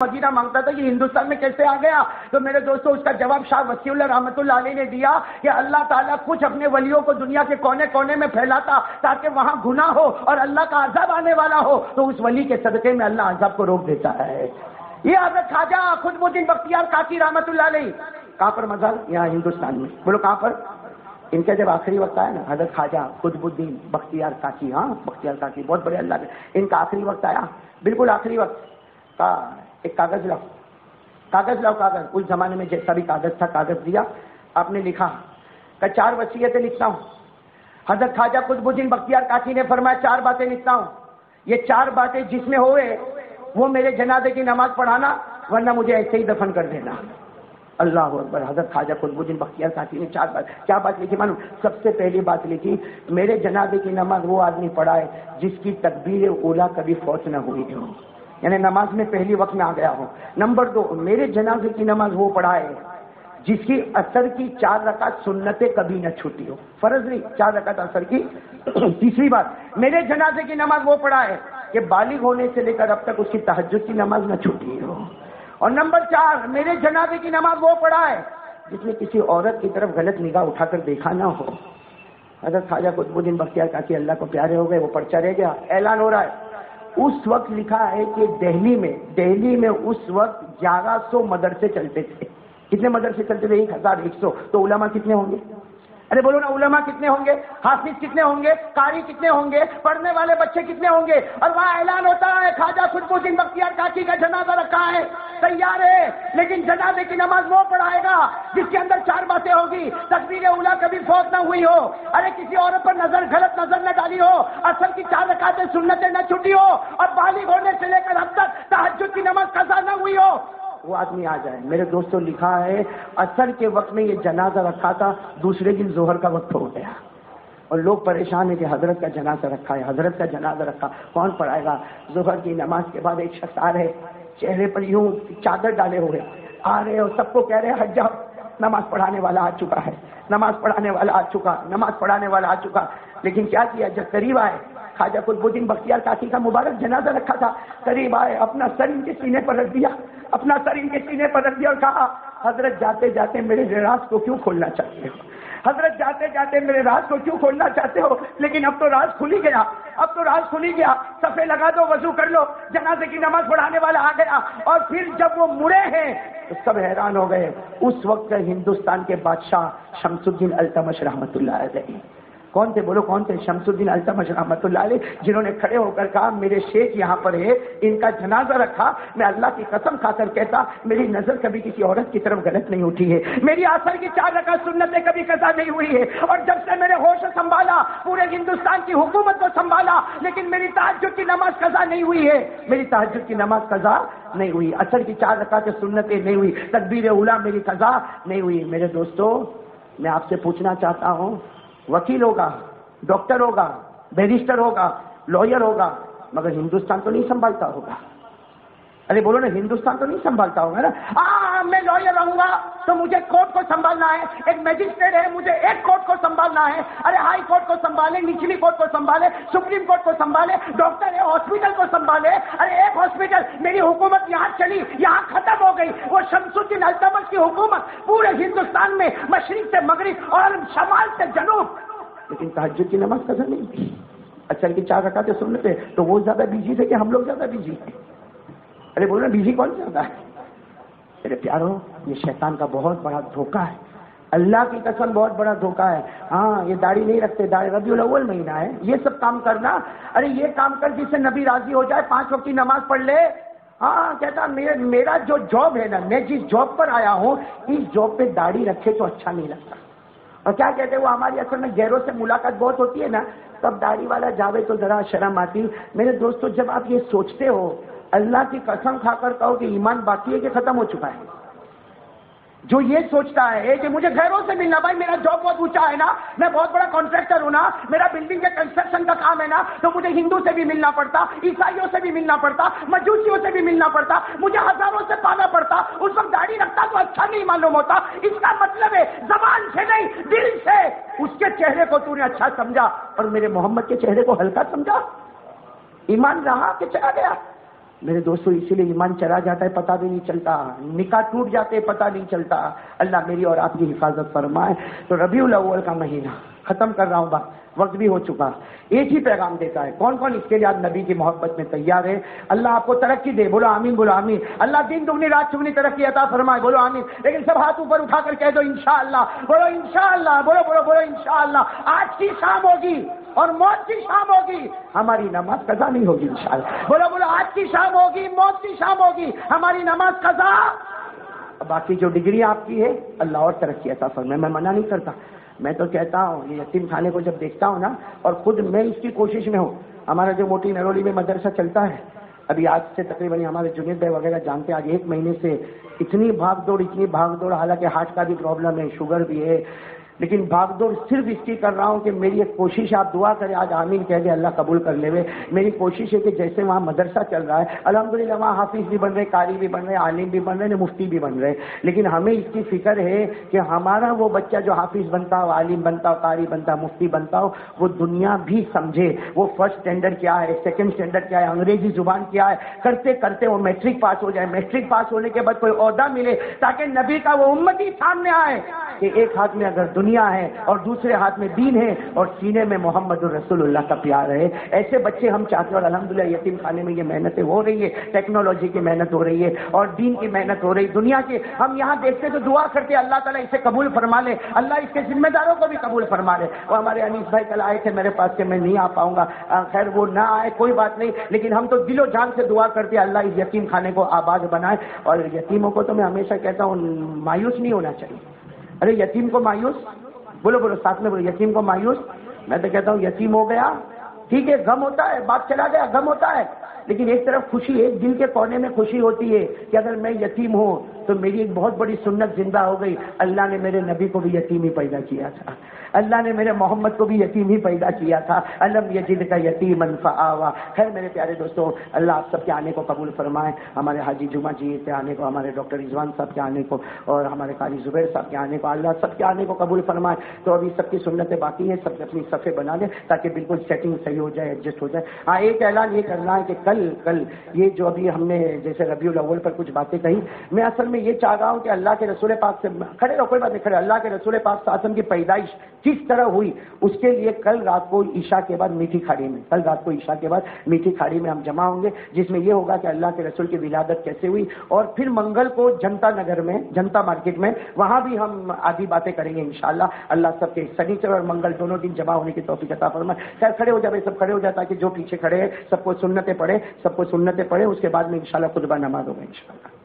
مدینہ مانگتا تھا کہ ہندوستان میں کیسے آ گیا؟ تو میرے دوستوں اس کا جواب شاہ وسیع اللہ رحمۃ اللہ علیہ نے دیا کہ اللہ تعالیٰ کچھ اپنے ولیوں کو دنیا کے کونے کونے میں پھیلاتا تاکہ وہاں گناہ ہو اور اللہ کا عذاب آنے والا ہو، تو اس ولی کے صدقے میں اللہ عذاب کو روک دیتا ہے۔ یہ حضرت خواجہ قطب الدین بختیار کاکی رحمۃ اللہ علیہ کہاں پر مزار؟ یہاں ہندوستان میں۔ بولو کہاں پر؟ ان کا جب آخری وقت آیا نا، حضرت خواجہ قطب الدین بختیار کاکی، ہاں بختیار کاکی بہت بڑے اللہ کے، ان کا آخری وقت آیا، بالکل آخری وقت کا ایک کاغذ لاؤ، کاغذ لاؤ، کاغذ اس زمانے میں جیسا بھی کاغذ تھا کاغذ دیا، آپ نے لکھا کہ 4 وصیتیں لکھتا ہوں۔ حضرت خواجہ قطب الدین بختیار کاکی نے فرمایا 4 باتیں لکھتا ہوں، یہ 4 باتیں جس میں ہوئے وہ میرے جنازے کی نماز پڑھانا، ورنہ مجھے ایسے ہی دفن کر دینا۔ اللہ اکبر۔ حضرت خواجہ قطب الدین بختیار کاکی نے 4 بات، کیا بات لکھی معلوم؟ سب سے پہلی بات لکھی، میرے جنازے کی نماز وہ آدمی پڑھائے جس کی تکبیر اولیٰ کبھی فوت نہ ہوئی ہو، یعنی نماز میں پہلی وقت میں آ گیا ہو۔ نمبر 2، میرے جنازے کی نماز وہ پڑھائے جس کی اثر کی 4 رکعت سنتیں کبھی نہ چھوٹی ہو، فرض نہیں، 4 رکعت اثر کی۔ تیسری بات، میرے جنازے کی نماز وہ پڑھائے کہ بالغ ہونے سے لے کر اب تک اس کی تہجد کی نماز نہ چھوٹی ہو۔ اور نمبر 4، میرے جنازے کی نماز وہ پڑھائے جس میں کسی عورت کی طرف غلط نگاہ اٹھا کر دیکھا نہ ہو۔ حضرت خواجہ قطب الدین بختیار کاکی اللہ کو پیارے ہو گئے، وہ پرچہ رہ گیا، اعلان ہو رہا ہے۔ اس وقت لکھا ہے کہ دہلی میں اس وقت 1100 مدرسے چلتے تھے۔ کتنے مدرسے چلتے تھے؟ 1100۔ تو علماء کتنے ہوں گے؟ ارے بولو نا، علماء کتنے ہوں گے؟ حافظ کتنے ہوں گے؟ قاری کتنے ہوں گے؟ پڑھنے والے بچے کتنے ہوں گے؟ اور وہاں اعلان ہوتا ہے خواجہ قطب الدین بختیار کاکی کا جنازہ رکھا ہے، تیار ہے، لیکن جنازے کی نماز وہ پڑھائے گا جس کے اندر 4 باتیں ہوگی، تکبیر اولیٰ کبھی فوت نہ ہوئی ہو، ارے کسی عورت پر غلط نظر نہ ڈالی ہو، اصل کی 4 رکعتیں سنتیں نہ چھٹی ہو، اور بالغ ہونے سے لے کر اب تک تہجد کی نماز قضا نہ ہوئی ہو، وہ آدمی آ جائے۔ میرے دوستوں لکھا ہے عصر کے وقت میں یہ جنازہ رکھا تھا، دوسرے دن ظہر کا وقت ہو گیا اور لوگ پریشان ہیں کہ حضرت کا جنازہ رکھا ہے، حضرت کا جنازہ رکھا، کون پڑھائے گا؟ ظہر کی نماز کے بعد ایک شخص آ رہے، چہرے پر یوں چادر ڈالے ہوئے آ رہے اور سب کو کہہ رہے حج جاؤ، نماز پڑھانے والا آ چکا ہے، نماز پڑھانے والا آ چکا، نماز پڑھانے والا آ چکا۔ لیکن کیا کیا؟ جب قریب آئے، خواجہ قطب الدین بختیار کاکی کا مبارک جنازہ رکھا تھا، قریب آئے، اپنا سر ان کے سینے پر رکھ دیا، اپنا سر ان کے سینے پر رکھ دیا اور کہا حضرت جاتے جاتے میرے راز کو کیوں کھولنا چاہتے ہو؟ حضرت جاتے جاتے میرے راز کو کیوں کھولنا چاہتے ہو؟ لیکن اب تو راز کھل ہی گیا، اب تو راز کھل ہی گیا، صفے لگا دو، وضو کر لو، جنازے کی نماز پڑھانے والا آ گیا۔ اور پھر جب وہ مڑے ہیں تو سب حیران ہو گئے۔ اس وقت ہندوستان کے بادشاہ شمس الدین التمش رحمۃ اللہ علیہ، کون تھے؟ بولو کون تھے؟ شمس الدین التمش رحمۃ اللہ علیہ، جنہوں نے کھڑے ہو کر کہا میرے شیخ یہاں پر ہے، ان کا جنازہ رکھا، میں اللہ کی قسم کھا کر کہتا میری نظر کبھی کسی عورت کی طرف غلط نہیں اٹھی ہے، میری عصر کی 4 رکعت سنتیں کبھی قضا نہیں ہوئی ہے، اور جب سے میں نے ہوش سنبھالا پورے ہندوستان کی حکومت کو سنبھالا، لیکن میری تہجد کی نماز قضا نہیں ہوئی ہے، میری تہجد کی نماز قضا نہیں ہوئی، عصر کی 4 رکعت سنتیں نہیں ہوئی، تکبیر اولیٰ میری قضا نہیں ہوئی۔ میرے دوستو میں آپ سے پوچھنا چاہتا ہوں، وکیل ہوگا، ڈاکٹر ہوگا، بیرسٹر ہوگا، لائر ہوگا، مگر ہندوستان تو نہیں سنبھالتا ہوگا۔ ارے بولو نا، ہندوستان تو نہیں سنبھالتا ہوگا نا۔ میں لائر رہوں گا تو مجھے کورٹ کو سنبھالنا ہے، ایک میجسٹریٹ ہے مجھے ایک کورٹ کو سنبھالنا ہے، ارے ہائی کورٹ کو سنبھالے، نچلی کورٹ کو سنبھالے، سپریم کورٹ کو سنبھالے، ڈاکٹر ہے ہاسپٹل کو سنبھالے، ارے ایک ہاسپٹل، میری حکومت یہاں چلی یہاں ختم ہو گئی، وہ شمس الدین التمش کی حکومت پورے ہندوستان میں مشرق سے مغرب اور شمال سے جنوب، لیکن تہجد کی نماز قضا نہیں تھی، اچھا کی 4 رکعتیں سنتے تو وہ زیادہ بیجی تھے کہ ہم لوگ زیادہ بیجی ہیں؟ ارے بولو نا، بیجی کون زیادہ ہے؟ میرے پیارو، یہ شیطان کا بہت بڑا دھوکہ ہے، اللہ کی قسم بہت بڑا دھوکہ ہے۔ ہاں یہ داڑھی نہیں رکھتے، داڑھی ربیع الاول مہینہ ہے، یہ سب کام کرنا، ارے یہ کام کر جس سے نبی راضی ہو جائے، 5 وقت کی نماز پڑھ لے۔ ہاں کہتا میرا جو جاب ہے نا، میں جس جاب پر آیا ہوں اس جاب پہ داڑھی رکھے تو اچھا نہیں لگتا، اور کیا کہتے ہیں وہ ہماری اصل میں غیروں سے ملاقات بہت ہوتی ہے نا، تب داڑھی والا جاوے تو ذرا شرم آتی۔ میرے دوستو جب آپ یہ سوچتے ہو، اللہ کی قسم کھا کر کہو کہ ایمان باقی ہے کہ ختم ہو چکا ہے؟ جو یہ سوچتا ہے کہ مجھے غیروں سے ملنا، بھائی میرا جاب بہت اونچا ہے نا، میں بہت بڑا کانٹریکٹر ہوں نا، میرا بلڈنگ کے کنسٹرکشن کا کام ہے نا، تو مجھے ہندو سے بھی ملنا پڑتا، عیسائیوں سے بھی ملنا پڑتا، مجوسیوں سے بھی ملنا پڑتا، مجھے ہزاروں سے پانا پڑتا، اس وقت داڑھی رکھتا تو اچھا نہیں معلوم ہوتا۔ اس کا مطلب ہے زبان سے نہیں، دل سے اس کے چہرے کو تو نے اچھا سمجھا اور میرے محمد کے چہرے کو ہلکا سمجھا، ایمان رہا کہ چلا گیا؟ میرے دوستوں اسی لیے ایمان چلا جاتا ہے پتہ بھی نہیں چلتا، نکاح ٹوٹ جاتے ہیں پتہ نہیں چلتا۔ اللہ میری اور آپ کی حفاظت فرمائے۔ تو ربیع الاول کا مہینہ ختم کر رہا ہوں بات، وقت بھی ہو چکا۔ ایک ہی پیغام دیتا ہے، کون کون اس کے لیے آج نبی کی محبت میں تیار ہے؟ اللہ آپ کو ترقی دے، بولو آمین، بولو آمین۔ اللہ دن دگنی رات چگنی ترقی عطا فرمائے، بولو آمین۔ لیکن سب ہاتھ اوپر اٹھا کر کہہ دو انشاءاللہ، بولو انشاءاللہ، بولو بولو بولو انشاءاللہ۔ آج کی شام ہوگی اور موت کی شام ہوگی، ہماری نماز قضا نہیں ہوگی انشاءاللہ۔ بولو بولو آج کی شام ہوگی، موت کی شام ہوگی، ہماری نماز قضا۔ باقی جو ڈگری آپ کی ہے اللہ اور ترقی عطا فرمائے، میں منع نہیں کرتا۔ میں تو کہتا ہوں یہ یتیم خانے کو جب دیکھتا ہوں نا، اور خود میں اس کی کوشش میں ہوں۔ ہمارا جو موٹی نرولی میں مدرسہ چلتا ہے، ابھی آج سے تقریباً ہمارے جنید بھائی وغیرہ جانتے ہیں، آج 1 مہینے سے اتنی بھاگ دوڑ، حالانکہ ہارٹ کا بھی پرابلم ہے، شوگر بھی ہے، لیکن بھاگ دوڑ صرف اس کی کر رہا ہوں کہ میری ایک کوشش، آپ دعا کریں آج آمین کہہ دیں، اللہ قبول کر لے۔ میری کوشش ہے کہ جیسے وہاں مدرسہ چل رہا ہے الحمدللہ، وہاں حافظ بھی بن رہے، قاری بھی بن رہے، عالم بھی بن رہے، مفتی بھی بن رہے، لیکن ہمیں اس کی فکر ہے کہ ہمارا وہ بچہ جو حافظ بنتا ہو، عالم بنتا ہو، قاری بنتا ہو، مفتی بنتا ہو، وہ دنیا بھی سمجھے، وہ فرسٹ اسٹینڈرڈ کیا ہے، سیکنڈ اسٹینڈرڈ کیا ہے، انگریزی زبان کیا ہے، کرتے کرتے وہ میٹرک پاس ہو جائے، میٹرک پاس ہونے کے بعد کوئی عہدہ ملے، تاکہ نبی کا وہ امتی سامنے آئے کہ ایک ہاتھ میں اگر دنیا ہے اور دوسرے ہاتھ میں دین ہے اور سینے میں محمد الرسول اللہ کا پیار ہے۔ ایسے بچے ہم چاہتے ہیں، اور الحمدللہ یتیم خانے میں یہ محنتیں ہو رہی ہے، ٹیکنالوجی کی محنت ہو رہی ہے اور دین کی محنت ہو رہی ہے، دنیا کی ہم یہاں دیکھتے تو دعا کرتے اللہ تعالیٰ اسے قبول فرما لے، اللہ اس کے ذمہ داروں کو بھی قبول فرما لے۔ وہ ہمارے انیس بھائی کل آئے تھے میرے پاس کہ میں نہیں آ پاؤں گا، خیر وہ نہ آئے کوئی بات نہیں، لیکن ہم تو دل و جان سے دعا کرتے ہیں اللہ اس یتیم خانے کو آباد بنائے۔ اور یتیموں کو تو میں ہمیشہ کہتا ہوں مایوس نہیں ہونا چاہیے۔ ارے یتیم کو مایوس، بولو بولو ساتھ میں بولو، یتیم کو مایوس، میں تو کہتا ہوں یتیم ہو گیا ٹھیک ہے، غم ہوتا ہے، بات چلا گیا، غم ہوتا ہے، لیکن ایک طرف خوشی ہے، دل کے کونے میں خوشی ہوتی ہے کہ اگر میں یتیم ہوں تو میری ایک بہت بڑی سنت زندہ ہو گئی، اللہ نے میرے نبی کو بھی یتیم ہی پیدا کیا تھا، اللہ نے میرے محمد کو بھی یتیم ہی پیدا کیا تھا، الم یجدک یتیما فآوا۔ خیر میرے پیارے دوستوں، اللہ آپ سب کے آنے کو قبول فرمائے، ہمارے حاجی جمعہ جی کے آنے کو، ہمارے ڈاکٹر رضوان صاحب کے آنے کو، اور ہمارے قاری زبیر صاحب کے آنے کو، اللہ سب کے آنے کو قبول فرمائے۔ تو ابھی سب کی سنتیں باقی ہیں، سب اپنی صفحے بنا لیں تاکہ بالکل سیٹنگ صحیح ہو جائے، ایڈجسٹ ہو جائے۔ ہاں ایک اعلان یہ کرنا ہے کہ کل یہ جو ابھی ہم نے جیسے ربیع الاول پر کچھ باتیں کہی، میں اصل میں یہ چاہ رہا ہوں کہ اللہ کے رسول پاک سے کھڑے رہو، کوئی بات نہیں کھڑے، اللہ کے رسول پاک صلی اللہ علیہ وسلم کی پیدائش کس طرح ہوئی اس کے لیے کل رات کو عشاء کے بعد میٹھی کھاڑی میں، کل رات کو عشاء کے بعد میٹھی کھاڑی میں ہم جمع ہوں گے، جس میں یہ ہوگا کہ اللہ کے رسول کی ولادت کیسے ہوئی، اور پھر منگل کو جنتا نگر میں، جنتا مارکیٹ میں، وہاں بھی ہم آدھی باتیں کریں گے انشاءاللہ۔ اللہ سب کے سنیچر اور منگل دونوں دن جمع ہونے کی توفیق عطا فرمائے۔ خیر کھڑے ہو جائے، سب کھڑے ہو جائے تاکہ جو پیچھے کھڑے ہیں سب کو سنتیں پڑھے، اس کے بعد میں انشاءاللہ خطبہ نماز ہوگا انشاءاللہ۔